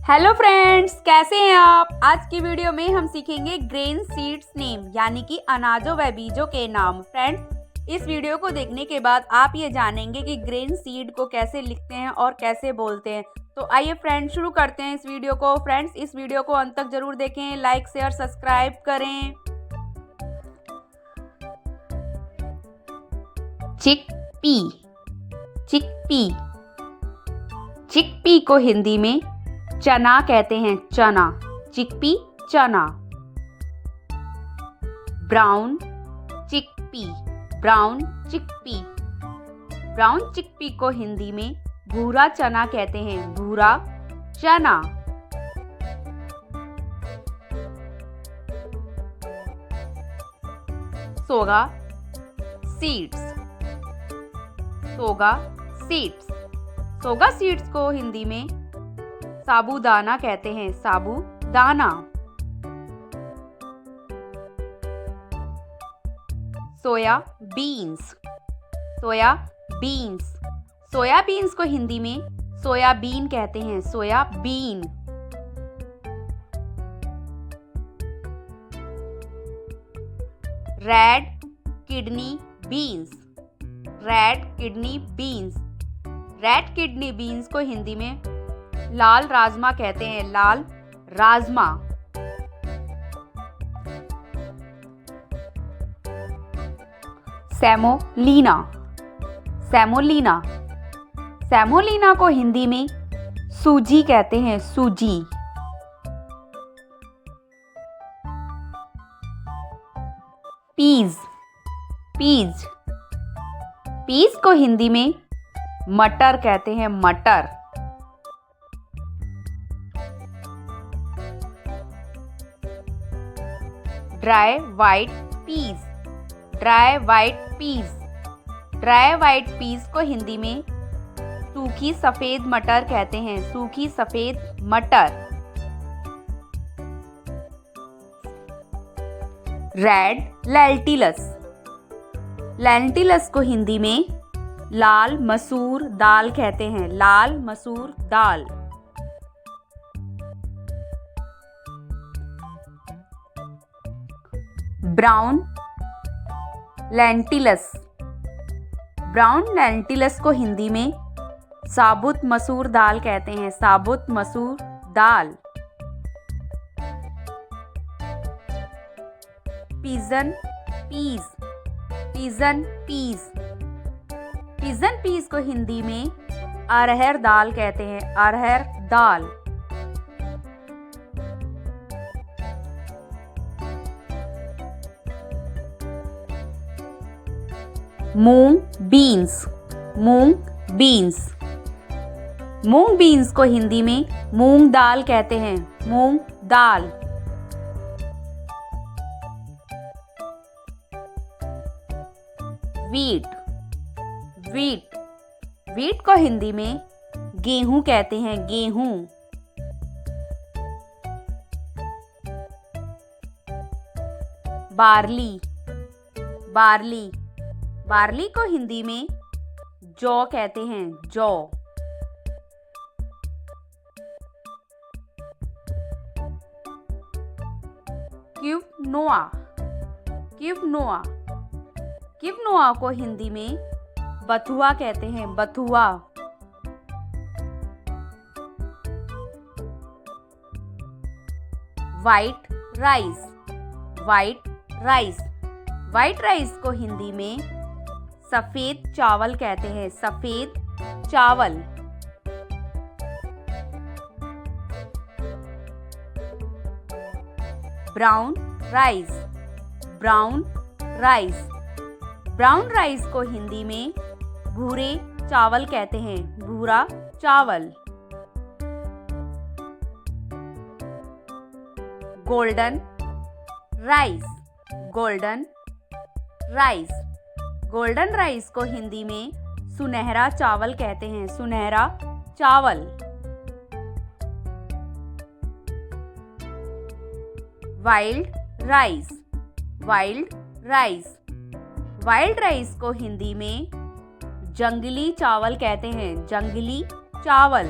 Hello friends, कैसे हैं आप। आज की वीडियो में हम सीखेंगे ग्रेन सीड्स नेम यानी कि अनाजों व बीजों के नाम। फ्रेंड्स, इस वीडियो को देखने के बाद आप ये जानेंगे कि ग्रेन सीड को कैसे लिखते हैं और कैसे बोलते हैं। तो आइए फ्रेंड्स, शुरू करते हैं इस वीडियो को। फ्रेंड्स, इस वीडियो को अंत तक जरूर देखें, लाइक शेयर सब्सक्राइब करें। चिकपी, चिकपी, चिकपी को हिंदी में चना कहते हैं, चना, चिकपी, चना। Brown chickpea, brown chickpea, brown chickpea को हिंदी में भूरा चना कहते हैं, भूरा चना। सोगा सीड्स, सोगा सीड्स, सोगा सीड्स को हिंदी में साबूदाना कहते हैं, साबूदाना। सोया बीन्स, सोया बीन्स, सोया बीन्स को हिंदी में सोयाबीन कहते हैं, soybean. Red kidney beans, red kidney beans, red kidney beans को हिंदी में लाल राजमा कहते हैं, लाल राजमा। सेमोलिना, सेमोलिना, सेमोलिना को हिंदी में सूजी कहते हैं, सूजी। पीज, पीज, पीज को हिंदी में मटर कहते हैं, मटर। Dry white peas, dry white peas, dry white peas को हिंदी में सूखी सफेद मटर कहते हैं, सूखी सफेद मटर। रेड लेंटिलस, लेंटिलस को हिंदी में लाल मसूर दाल कहते हैं, लाल मसूर दाल। ब्राउन लेंटिलस, ब्राउन लेंटिलस को हिंदी में साबुत मसूर दाल कहते हैं, साबुत मसूर दाल। Pigeon peas, pigeon peas, pigeon peas को हिंदी में अरहर दाल कहते हैं, अरहर दाल। Moong beans, moong beans, moong beans को हिंदी में मूंग दाल कहते हैं, मूंग दाल। वीट, वीट, वीट को हिंदी में गेहूं कहते हैं, गेहूं। बार्ली, बार्ली, बार्ली को हिंदी में जौ कहते हैं, जौ। क्विनोआ, क्विनोआ, क्विनोआ को हिंदी में बथुआ कहते हैं, बथुआ। White rice, white rice, white rice को हिंदी में सफेद चावल कहते हैं, सफेद चावल। Brown rice, brown rice, brown rice को हिंदी में भूरे चावल कहते हैं, भूरा चावल। Golden rice, golden rice, golden rice को हिंदी में सुनहरा चावल कहते हैं, सुनहरा चावल। Wild rice, wild rice, wild rice को हिंदी में जंगली चावल कहते हैं, जंगली चावल।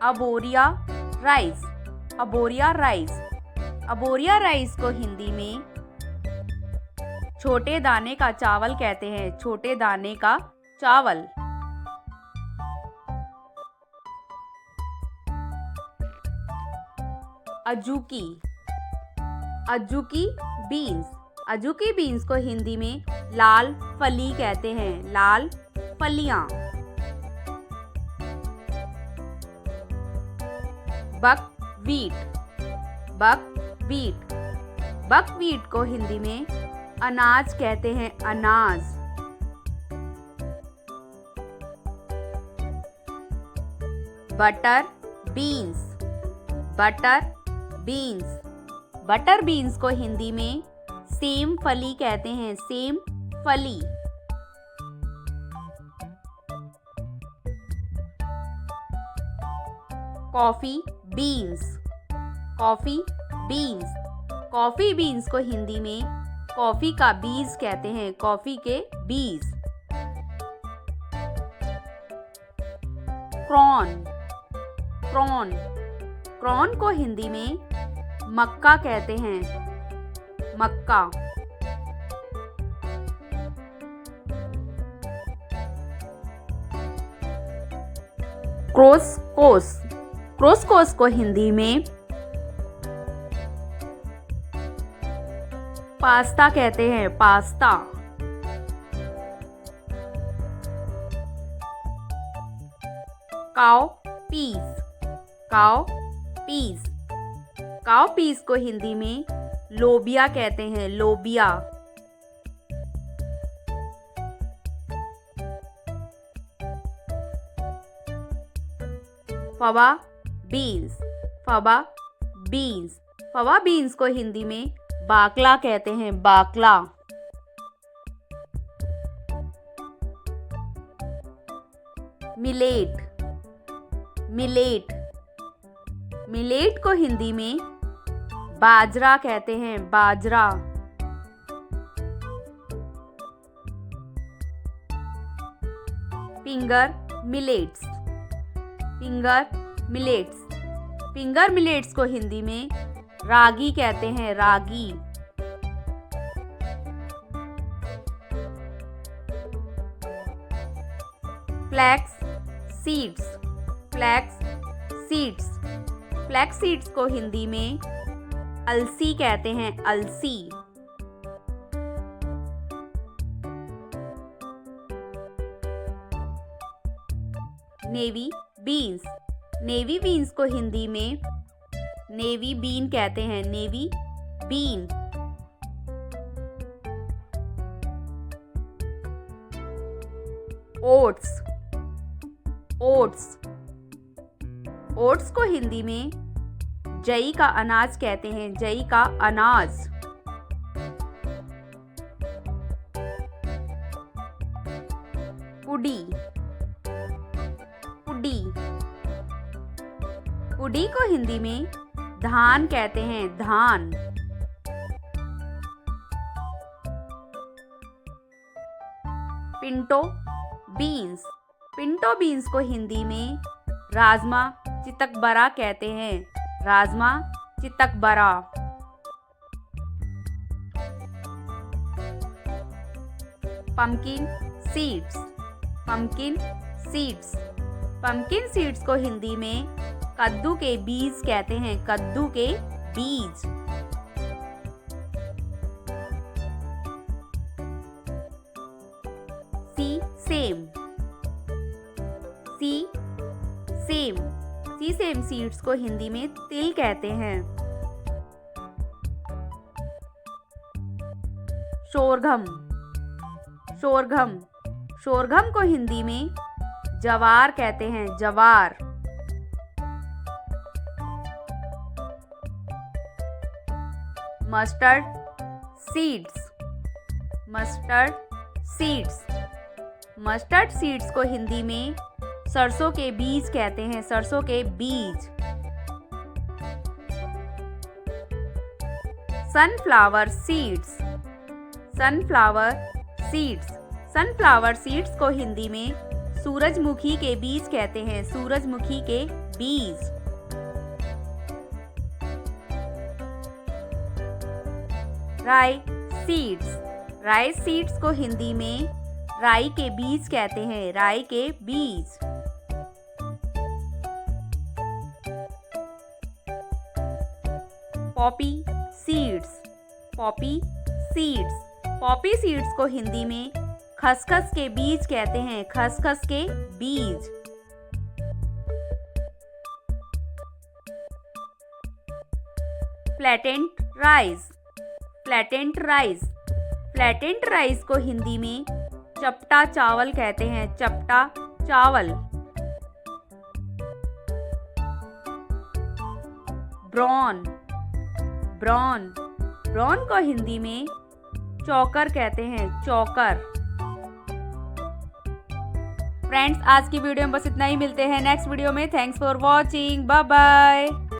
अबोरिया राइस, अबोरिया राइस। अबोरिया राइस को हिंदी में छोटे दाने का चावल कहते हैं, छोटे दाने का चावल। अजूकी, अजूकी बीन्स, अजूकी बीन्स को हिंदी में लाल फली कहते हैं, लाल फलियां। बकव्हीट, बकव्हीट, बकव्हीट को हिंदी में अनाज कहते हैं, अनाज। Butter beans, butter beans, butter beans को हिंदी में सेम फली कहते हैं, सेम फली। Coffee beans, coffee beans, coffee beans को हिंदी में कॉफी का बीज कहते हैं, कॉफी के बीज। प्रॉन, प्रॉन, प्रॉन को हिंदी में मक्का कहते हैं, मक्का। क्रोसकोस, क्रोसकोस को हिंदी में पास्ता कहते हैं, पास्ता। Cow peas, cow peas, cow peas को हिंदी में लोबिया कहते हैं, लोबिया। Fava beans, fava beans, fava beans को हिंदी में बाकला कहते हैं, बाकला। मिलेट, मिलेट, मिलेट को हिंदी में बाजरा कहते हैं, बाजरा। Finger millets, finger millets, finger millets को हिंदी में रागी कहते हैं, रागी। Flax seeds, flax seeds, flax seeds को हिंदी में अलसी कहते हैं, अलसी। नेवी बीन्स, नेवी बीन्स को हिंदी में नेवी बीन कहते हैं, navy bean. Oats, oats, oats को हिंदी में जई का अनाज कहते हैं, जई का अनाज। पुडी, पुडी, पुडी को हिंदी में धान कहते हैं, धान। पिंटो बीन्स, पिंटो बीन्स को हिंदी में राजमा चितकबरा कहते हैं, राजमा चितकबरा। Pumpkin seeds, pumpkin seeds, pumpkin seeds को हिंदी में कद्दू के बीज कहते हैं, कद्दू के बीज। सेम, सी सेम, सी सेम सीड्स को हिंदी में तिल कहते हैं। शोरगम, शोरगम, शोरगम को हिंदी में जवार कहते हैं, जवार। Mustard seeds, mustard seeds, mustard seeds को हिंदी में सरसों के बीज कहते हैं, सरसों के बीज। Sunflower seeds, sunflower seeds, sunflower seeds को हिंदी में सूरजमुखी के बीज कहते हैं, सूरजमुखी के बीज। राई सीड्स। राई सीड्स को हिंदी में राई के बीज कहते हैं, राई के बीज। Poppy seeds. Poppy seeds. Poppy seeds को हिंदी में खसखस के बीज कहते हैं, खसखस के बीज। फ्लैटेंट राइस। फ्लैटेंट राइस। फ्लैटेंट राइस को हिंदी में चपटा चावल कहते हैं, चपटा चावल। ब्राउन। ब्राउन। ब्राउन को हिंदी में चोकर कहते हैं, चोकर। फ्रेंड्स, आज की वीडियो में बस इतना ही। मिलते हैं नेक्स्ट वीडियो में। Thanks for watching. Bye bye.